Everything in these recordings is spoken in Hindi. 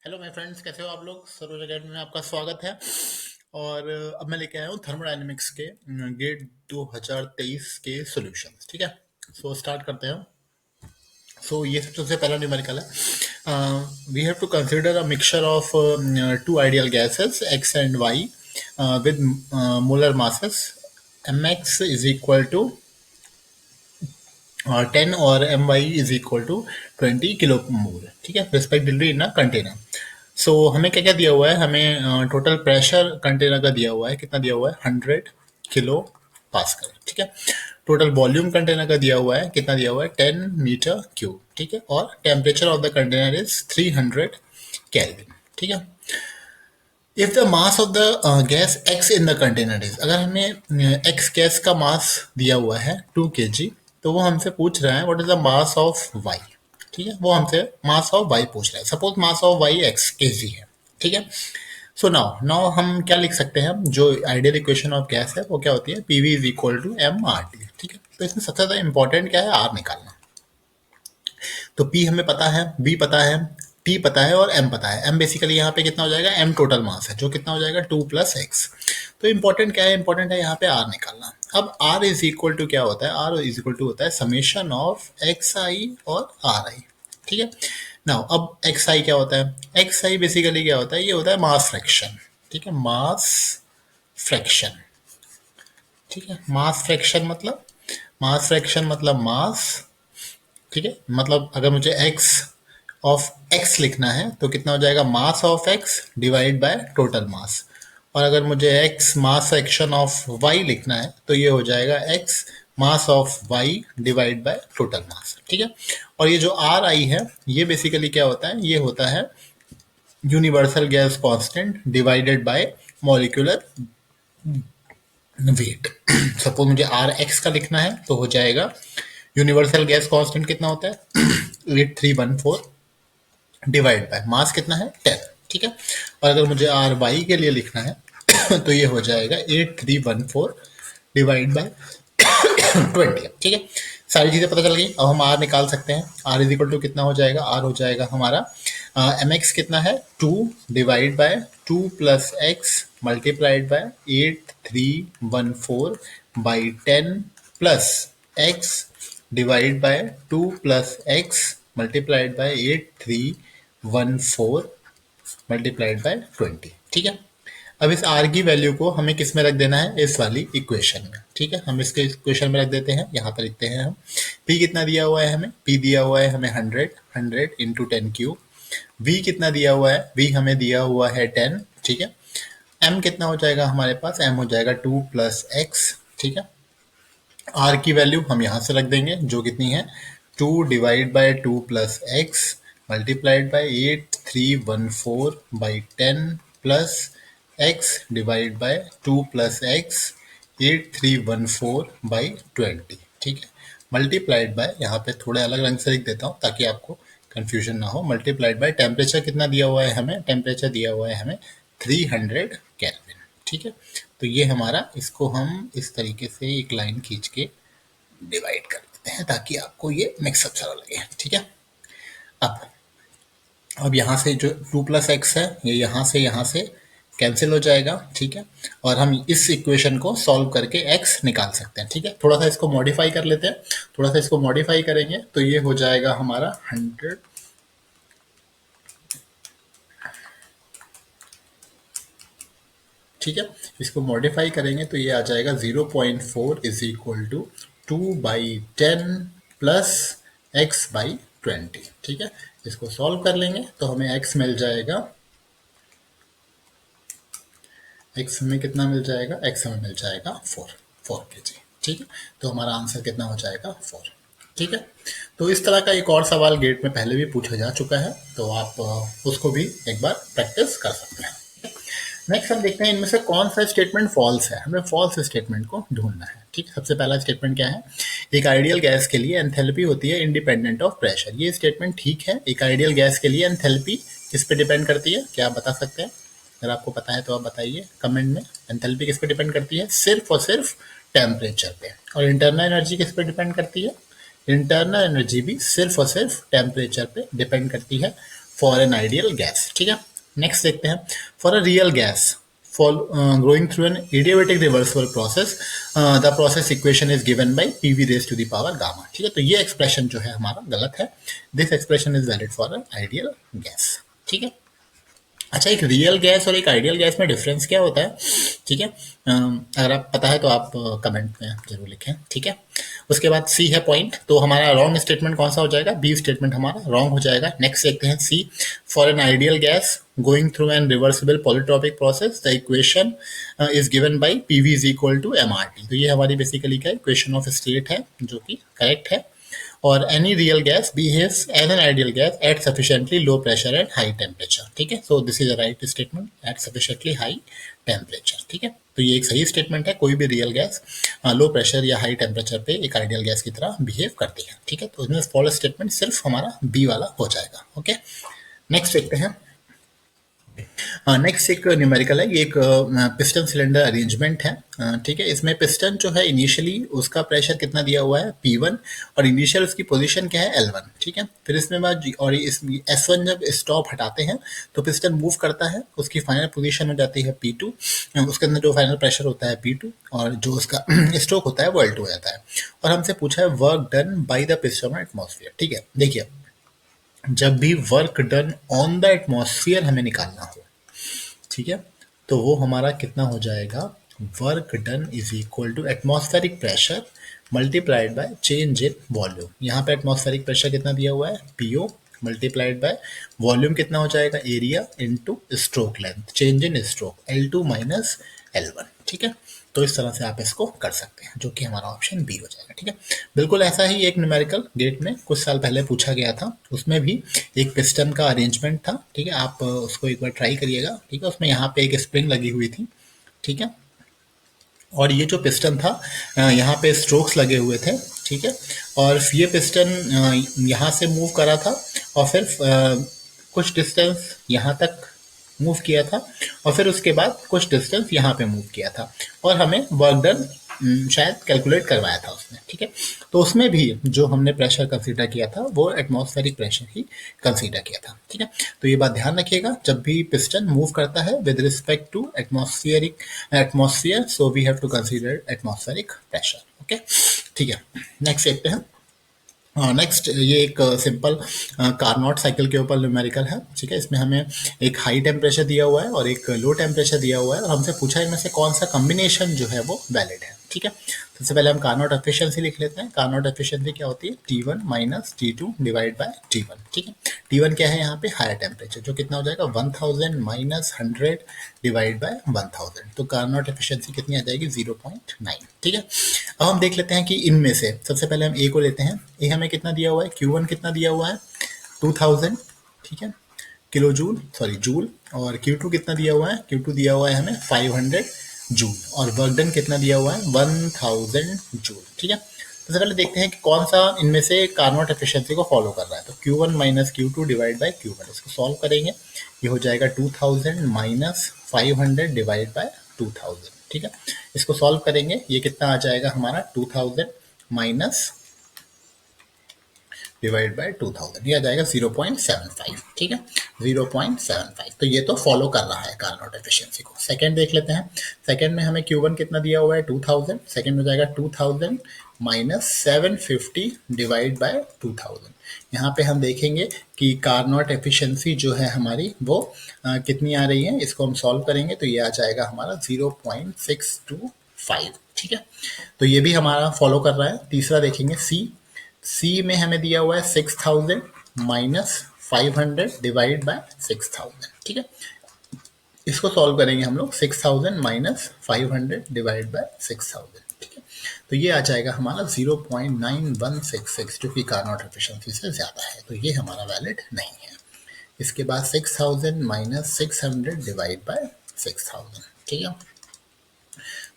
हेलो माय फ्रेंड्स, कैसे हो आप लोग। सरोज अकेडमी में आपका स्वागत है। और अब मैं लेके आया हूँ थर्मोडायनेमिक्स के गेट 2023 के सॉल्यूशंस। ठीक है, सो स्टार्ट करते हैं। सो ये सबसे पहला न्यूमेरिकल है। We have to consider a mixture of two ideal gases X and Y with molar masses M X is equal to 10 और M Y is equal to 20 kilo mole. ठीक है, रिस्पेक्टिवली इन अ कंटेनर। सो हमें क्या क्या दिया हुआ है, हमें टोटल प्रेशर कंटेनर का दिया हुआ है। कितना दिया हुआ है? 100 किलो पास्कल। ठीक है। टोटल वॉल्यूम कंटेनर का दिया हुआ है, कितना दिया हुआ है? 10 मीटर क्यूब। ठीक है। और temperature of the container is 300 kelvin. ठीक है। If the mass of the gas x in the container is, अगर हमें एक्स गैस का मास दिया हुआ है 2 kg, तो वो हमसे पूछ रहा है what is the mass of Y. ठीक है, वो हमसे मास ऑफ वाई पूछ रहा है। Suppose mass of Y X kg है। ठीक है। सो नाउ नाउ हम क्या लिख सकते हैं? जो आइडियल इक्वेशन ऑफ गैस है वो क्या होती है? PV is equal to M R T. ठीक है। तो इसमें सबसे ज्यादा इंपॉर्टेंट क्या है? आर निकालना। तो P हमें पता है, B पता है, T पता है और M पता है। M बेसिकली यहाँ पे कितना हो जाएगा? M टोटल मास है, जो कितना हो जाएगा? 2 प्लस एक्स। तो इंपॉर्टेंट क्या है? इंपॉर्टेंट है यहाँ पे R निकालना। अब R इज इक्वल टू क्या होता है? R इज इक्वल टू होता है समेशन ऑफ एक्स आई और आर आई। ठीक है। नाउ अब एक्स आई क्या होता है? एक्स आई बेसिकली क्या होता है? ये होता है मास फ्रैक्शन। ठीक है, मास फ्रैक्शन। ठीक है, मास फ्रैक्शन मतलब, मास फ्रैक्शन मतलब मास। ठीक है, मतलब अगर मुझे x ऑफ x लिखना है तो कितना हो जाएगा? Mass of x divide by total mass. और अगर मुझे x mass fraction of y लिखना है तो ये हो जाएगा x mass of y divide by total mass. ठीक है। और ये जो r आई है, ये बेसिकली क्या होता है? ये होता है universal gas constant divided by molecular weight. Suppose मुझे आर एक्स का लिखना है तो हो जाएगा यूनिवर्सल गैस कांस्टेंट कितना होता है? 8314 डिवाइड बाय मास कितना है? 10। ठीक है। और अगर मुझे आर वाई के लिए लिखना है तो ये हो जाएगा 8314 डिवाइड बाय 20। ठीक है, सारी चीजें पता चल गई। अब हम आर निकाल सकते हैं। आर इज इक्वल टू कितना हो जाएगा? आर हो जाएगा हमारा एम एक्स कितना है? 2 divide by 2 plus x multiplied by 8314 by 10 plus x divide by 2 plus x multiplied by 8314 multiplied by 20। ठीक है। अब इस आर की वैल्यू को हमें किस में रख देना है? इस वाली इक्वेशन में। ठीक है, हम इसके इक्वेशन में रख देते हैं। यहाँ पर लिखते हैं हम P कितना दिया हुआ है हमें? P दिया हुआ है हमें 100 इंटू 10 क्यूब। V कितना दिया हुआ है? V हमें दिया हुआ है 10। ठीक है। M कितना हो जाएगा हमारे पास? M हो जाएगा 2 प्लस एक्स। ठीक है। R की वैल्यू हम यहाँ से रख देंगे, जो कितनी है? 2 divide by 2 plus x multiplied by 8314 by 10 plus x divide by 2 plus x 8314 by 20। ठीक है, मल्टीप्लाइड बाय, यहाँ पे थोड़े अलग रंग से लिख देता हूँ ताकि आपको कंफ्यूजन ना हो। मल्टीप्लाइड बाय टेम्परेचर कितना दिया हुआ है हमें? टेम्परेचर दिया हुआ है हमें 300 केल्विन। ठीक है। तो ये हमारा, इसको हम इस तरीके से एक लाइन खींच के डिवाइड कर देते हैं ताकि आपको ये मिक्सअप चला लगे। ठीक है। अब अब यहाँ से जो 2 प्लस एक्स है, ये यहाँ से कैंसिल हो जाएगा। ठीक है। और हम इस इक्वेशन को सॉल्व करके एक्स निकाल सकते हैं। ठीक है, थोड़ा सा इसको मॉडिफाई कर लेते हैं। थोड़ा सा इसको मॉडिफाई करेंगे तो ये हो जाएगा हमारा 100। ठीक है, इसको मॉडिफाई करेंगे तो ये आ जाएगा 0.4 is equal to 2/10 plus X by 20। ठीक है, इसको सॉल्व कर लेंगे तो हमें एक्स मिल जाएगा। एक्स हमें कितना मिल जाएगा? एक्स हमें मिल जाएगा 4 4 kg। ठीक है, तो हमारा आंसर कितना हो जाएगा? 4। ठीक है। तो इस तरह का एक और सवाल गेट में पहले भी पूछा जा चुका है, तो आप उसको भी एक बार प्रैक्टिस कर सकते हैं। नेक्स्ट हम देखते हैं इनमें से कौन सा स्टेटमेंट फॉल्स है। हमें फॉल्स स्टेटमेंट को ढूंढना है। ठीक है, सबसे पहला स्टेटमेंट क्या है? एक आइडियल गैस के लिए एंथैल्पी होती है इंडिपेंडेंट ऑफ प्रेशर। ये स्टेटमेंट ठीक है। एक आइडियल गैस के लिए एंथैल्पी किस पे डिपेंड करती है? क्या आप बता सकते हैं? अगर आपको पता है तो आप बताइए कमेंट में। एंथैल्पी किस पे डिपेंड करती है? सिर्फ और सिर्फ टेम्परेचर पे। और इंटरनल एनर्जी किस पे डिपेंड करती है? इंटरनल एनर्जी भी सिर्फ और सिर्फ टेम्परेचर पे डिपेंड करती है। For an ideal gas. ठीक है, नेक्स्ट देखते हैं, for a real gas for growing through an adiabatic reversible process, the process equation is given by pv raised to the power gamma। ठीक है, तो ये एक्सप्रेशन जो है हमारा गलत है। This expression is valid for a ideal gas. ठीक है, अच्छा, एक रियल गैस और एक आइडियल गैस में डिफरेंस क्या होता है? ठीक है, अगर आप पता है तो आप कमेंट में जरूर लिखें। ठीक है, उसके बाद सी है पॉइंट, तो हमारा रॉन्ग स्टेटमेंट कौन सा हो जाएगा? बी स्टेटमेंट हमारा रॉन्ग हो जाएगा। नेक्स्ट देखते हैं C, for an ideal gas going through a reversible polytropic process the equation is given by P V is equal to M R T. तो ये हमारी बेसिकली क्या इक्वेशन ऑफ स्टेट है, जो कि करेक्ट है। और any real gas behaves as an ideal gas at sufficiently low pressure and high temperature. ठीक है, so this is a right statement, at sufficiently high temperature. ठीक है, तो ये एक सही स्टेटमेंट है, कोई भी रियल गैस लो प्रेशर या हाई टेम्परेचर पे एक आइडियल गैस की तरह बिहेव करती है। ठीक है, तो इसमें फॉल्स स्टेटमेंट सिर्फ हमारा बी वाला हो जाएगा। ओके, नेक्स्ट देखते हैं। नेक्स्ट एक न्यूमेरिकल है, ये एक पिस्टन सिलेंडर अरेंजमेंट है। ठीक है, इसमें पिस्टन जो है इनिशियली उसका प्रेशर कितना दिया हुआ है P1, और इनिशियल उसकी पोजीशन क्या है L1। ठीक है, फिर इसमें बाद और इस S1 जब स्टॉप हटाते हैं तो पिस्टन मूव करता है, उसकी फाइनल पोजीशन हो जाती है P2, उसके अंदर जो फाइनल प्रेशर होता है P2, और जो उसका स्ट्रोक होता है वो L2 हो जाता है। और हमसे पूछा है work done by the piston atmosphere. ठीक है, देखिए, जब भी work done on the atmosphere हमें निकालना हो, ठीक है, तो वो हमारा कितना हो जाएगा? Work done is equal to atmospheric pressure multiplied by change in volume. यहाँ पे एटमॉस्फेरिक प्रेशर कितना दिया हुआ है? पीओ मल्टीप्लाइड बाय वॉल्यूम कितना हो जाएगा? Area into stroke length, change in stroke, L2 minus L1। ठीक है, तो इस तरह से आप इसको कर सकते हैं, जो कि हमारा ऑप्शन बी हो जाएगा। ठीक है, बिल्कुल ऐसा ही एक न्यूमेरिकल गेट में कुछ साल पहले पूछा गया था, उसमें भी एक पिस्टन का अरेंजमेंट था। ठीक है, आप उसको एक बार ट्राई करिएगा। ठीक है, उसमें यहाँ पे एक स्प्रिंग लगी हुई थी। ठीक है, और ये जो पिस्टन था यहाँ पे स्ट्रोक्स लगे हुए थे। ठीक है, और ये पिस्टन यहाँ से मूव करा था, और फिर कुछ डिस्टेंस यहाँ तक मूव किया था, और फिर उसके बाद कुछ डिस्टेंस यहाँ पे मूव किया था, और हमें वर्क डन शायद कैलकुलेट करवाया था उसने। ठीक है, तो उसमें भी जो हमने प्रेशर कंसीडर किया था वो एटमॉस्फेरिक प्रेशर ही कंसीडर किया था। ठीक है, तो ये बात ध्यान रखिएगा, जब भी पिस्टन मूव करता है with respect to atmosphere, so we have to consider atmospheric pressure. Okay, ठीक है, नेक्स्ट देखते हैं। नेक्स्ट ये एक सिंपल कारनॉट साइकिल के ऊपर न्यूमेरिकल है। ठीक है, इसमें हमें एक हाई टेम्परेचर दिया हुआ है और एक लो टेम्परेचर दिया हुआ है, और हमसे पूछा है इनमें से कौन सा कॉम्बिनेशन जो है वो वैलिड है। ठीक है, सबसे पहले हम कारनॉट एफिशिएंसी लिख लेते हैं। कारनॉट एफिशिएंसी क्या होती है? T1 minus T2 divide by T1। ठीक है, T1 क्या है यहाँ पे? हायर टेम्परेचर, जो कितना हो जाएगा? 1000 माइनस 100 डिवाइड बाय 1000, तो कारनॉट एफिशिएंसी कितनी आ जाएगी? 0.9। ठीक है, अब हम देख लेते हैं कि इनमें से सबसे पहले हम ए को लेते हैं। ए हमें कितना दिया हुआ है? Q1 कितना दिया हुआ है? 2000। ठीक है, किलो जूल, सॉरी जूल। और Q2 कितना दिया हुआ है? Q2 दिया हुआ है हमें 500 जूल, और वर्क डन कितना दिया हुआ है? 1000 जूल। ठीक है, तो सबसे पहले देखते हैं कि कौन सा इनमें से कार्नोट एफिशिएंसी को फॉलो कर रहा है। तो Q1 minus Q2 divide by Q1, इसको सॉल्व करेंगे, ये हो जाएगा 2000 माइनस 500 डिवाइड बाय 2000। ठीक है, इसको सॉल्व करेंगे, ये कितना आ जाएगा हमारा? 2000 माइनस डिवाइड बाय 2000, ये आ जाएगा 0.75। ठीक है, 0.75, तो ये तो फॉलो कर रहा है कार्नोट एफिशिएंसी को। सेकंड देख लेते हैं। सेकंड में हमें Q1 कितना दिया हुआ है? 2000। सेकंड में जाएगा 2000 माइनस 750 डिवाइड बाय 2000। यहाँ पे हम देखेंगे कि कार्नोट एफिशिएंसी जो है हमारी वो कितनी आ रही है, इसको हम सॉल्व करेंगे तो ये आ जाएगा हमारा 0.625। ठीक है, तो ये भी हमारा फॉलो कर रहा है। तीसरा देखेंगे सी में हमें दिया हुआ है 6000 माइनस 500 डिवाइड बाय 6000। ठीक है, इसको सॉल्व करेंगे हम लोग, 6000 माइनस 500 डिवाइड बाय 6000। ठीक है, तो ये आ जाएगा हमारा 0.9166, जो कि कार्नोट एफिशिएंसी से ज़्यादा है, तो ये हमारा वैलिड नहीं है। इसके बाद 6000 माइनस 600 डिवाइड बाय 6000। ठीक है,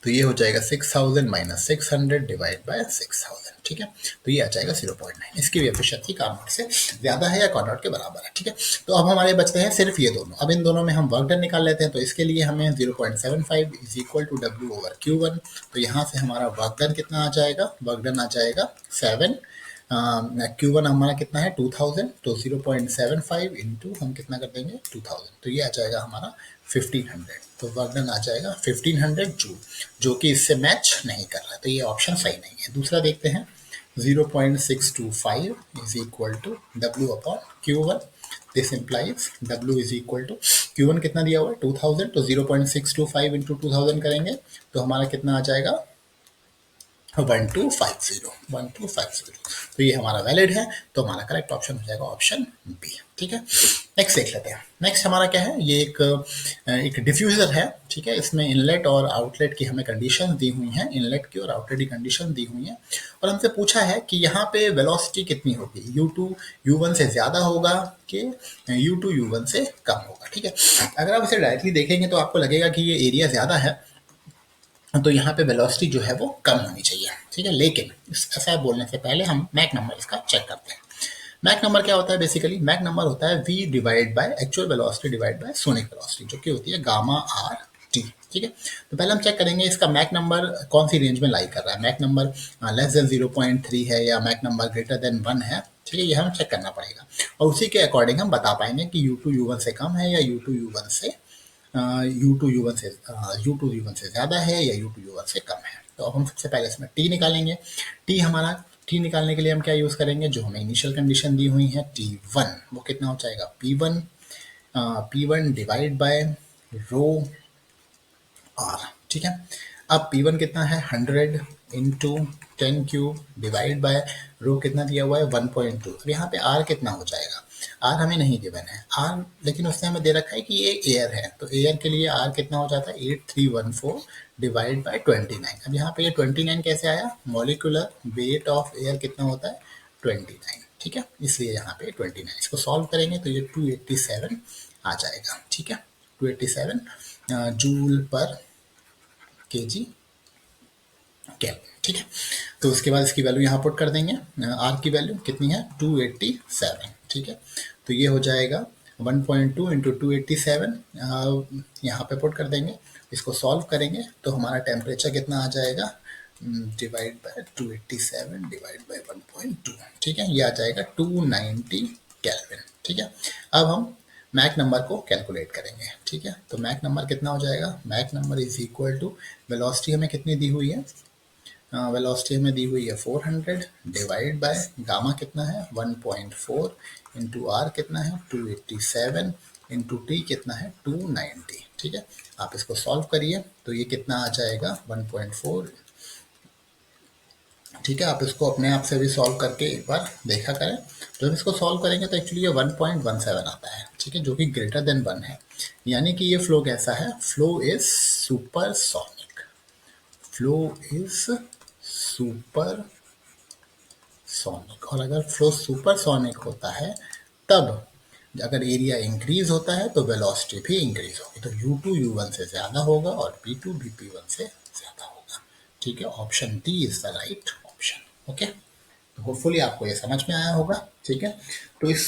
तो ये हो जाएगा 6000 माइनस 600 डिवाइड बाय 6000। ठीक है, तो ये आ जाएगा 0.9। इसकी भी एफिशिएंसी कार्नोट से ज़्यादा है या कार्नोट के बराबर है। ठीक है, तो अब हमारे बचते हैं सिर्फ ये दोनों। अब इन दोनों में हम वर्क डन निकाल लेते हैं, तो इसके लिए हमें 0.75 इज इक्वल टू W/Q1। तो यहाँ से हमारा वर्क डन कितना आ जाएगा? वर्क डन आ जाएगा 7 Q1 हमारा कितना है 2000, तो 0.75 इंटू हम कितना कर देंगे 2000, तो ये आ जाएगा हमारा 1500। तो वर्क डन आ जाएगा 1500 जूल, जो कि इससे मैच नहीं कर रहा, तो ये ऑप्शन सही नहीं है। दूसरा देखते हैं 0.625 is equal to W upon Q1। This implies W is equal to Q1 कितना दिया हुआ है 2000, तो 0.625 इंटू 2000 करेंगे तो हमारा कितना आ जाएगा 1250। तो ये हमारा वैलिड है, तो हमारा करेक्ट ऑप्शन हो जाएगा ऑप्शन बी। ठीक है, नेक्स्ट देख लेते हैं। नेक्स्ट हमारा क्या है, ये एक डिफ्यूजर है। ठीक है, इसमें इनलेट और आउटलेट की हमें कंडीशन दी हुई हैं, इनलेट की और आउटलेट की कंडीशन दी हुई है, और हमसे पूछा है कि यहाँ पे वेलोसिटी कितनी होगी, U2 U1 से ज़्यादा होगा कि U2 U1 से कम होगा। ठीक है, अगर आप इसे डायरेक्टली देखेंगे तो आपको लगेगा कि ये एरिया ज़्यादा है, तो यहाँ पे वेलोसिटी जो है वो कम होनी चाहिए। ठीक है, लेकिन ऐसा बोलने से पहले हम मैक नंबर इसका चेक करते हैं। मैक नंबर क्या होता है, बेसिकली मैक नंबर होता है v divide by actual velocity divide by sonic velocity, जो कि होती है गामा आर टी। ठीक है, तो पहले हम चेक करेंगे इसका मैक नंबर कौन सी रेंज में लाई कर रहा है। मैक नंबर लेस देन 0.3 है या मैक नंबर ग्रेटर देन 1 है। ठीक है, ये हमें चेक करना पड़ेगा, और उसी के अकॉर्डिंग हम बता पाएंगे कि U2 U1 से कम है या U2 U1 से U2 U1 से ज़्यादा है या U2 U1 से कम है। तो अब हम सबसे पहले इसमें टी निकालेंगे। टी निकालने के लिए हम क्या यूज़ करेंगे, जो हमें इनिशियल कंडीशन दी हुई है T1, वो कितना हो जाएगा P1 divide by row are. ठीक है, अब P1 कितना है 100 इंटू 10 क्यूब डिवाइड बाय रो कितना दिया हुआ है 1.2। अब यहाँ पे R कितना हो जाएगा, R हमें नहीं गिवन है R, लेकिन उसने हमें दे रखा है कि ये एयर है, तो एयर के लिए R कितना हो जाता है 8314 डिवाइड बाय 29। अब यहाँ पे ये 29 कैसे आया, मॉलिक्यूलर वेट ऑफ एयर कितना होता है 29। ठीक है, इसलिए यहाँ पे 29, इसको सॉल्व करेंगे तो ये 287 आ जाएगा। ठीक है, 287 जूल पर केजी केल्विन। ठीक है, तो उसके बाद इसकी वैल्यू यहाँ पुट कर देंगे। आर की वैल्यू कितनी है 287। ठीक है, तो ये हो जाएगा 1.2 इंटू 287, यहाँ पे पुट कर देंगे, इसको सॉल्व करेंगे तो हमारा टेम्परेचर कितना आ जाएगा डिवाइड बाय 287 डिवाइड बाय 1.2। ठीक है, ये आ जाएगा 290 केल्विन। ठीक है, अब हम मैक नंबर को कैलकुलेट करेंगे। ठीक है, तो मैक नंबर कितना हो जाएगा, Mach number is equal to velocity हमें कितनी दी हुई है, वेलोसिटी हमें दी हुई है 400 डिवाइड बाय गामा कितना है 1.4 इंटू आर कितना है 287 इंटू टी कितना है 290। ठीक है, आप इसको सॉल्व करिए तो ये कितना आ जाएगा 1.4। ठीक है, आप इसको अपने आप से भी सॉल्व करके एक बार देखा करें। तो हम इसको सॉल्व करेंगे तो एक्चुअली ये 1.17 आता है। ठीक है, जो कि ग्रेटर देन 1 है, यानी कि ये फ्लो कैसा है, flow is supersonic, flow is super sonic. और अगर फ्लो सुपरसोनिक होता है तब अगर एरिया इंक्रीज होता है तो वेलोसिटी भी इंक्रीज होगी, तो U2 U1 से ज़्यादा होगा और P2 भी P1 से ज़्यादा होगा। ठीक है, option D is the right option. Okay, तो होपफुली आपको ये समझ में आया होगा। ठीक है, तो इस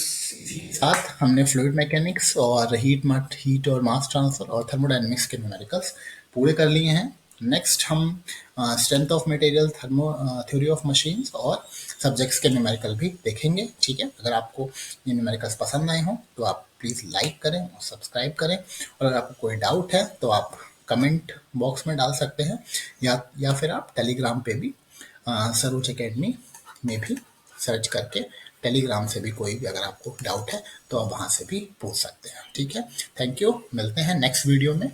साथ हमने फ्लूइड मैकेनिक्स और हीट और मास ट्रांसफर और थर्मोडायनेमिक्स के न्यूमेरिकल्स पूरे कर लिए हैं। नेक्स्ट हम strength of material, theory of machines और सब्जेक्ट्स के न्यूमेरिकल भी देखेंगे। ठीक है, अगर आपको ये न्यूमेरिकल्स पसंद आए हों तो आप प्लीज़ लाइक करें और सब्सक्राइब करें, और अगर आपको कोई डाउट है तो आप कमेंट बॉक्स में डाल सकते हैं, या फिर आप टेलीग्राम पे भी सरोज एकेडमी में भी सर्च करके टेलीग्राम से भी कोई भी अगर आपको डाउट है तो आप वहाँ से भी पूछ सकते हैं। ठीक है, थैंक यू, मिलते हैं नेक्स्ट वीडियो में।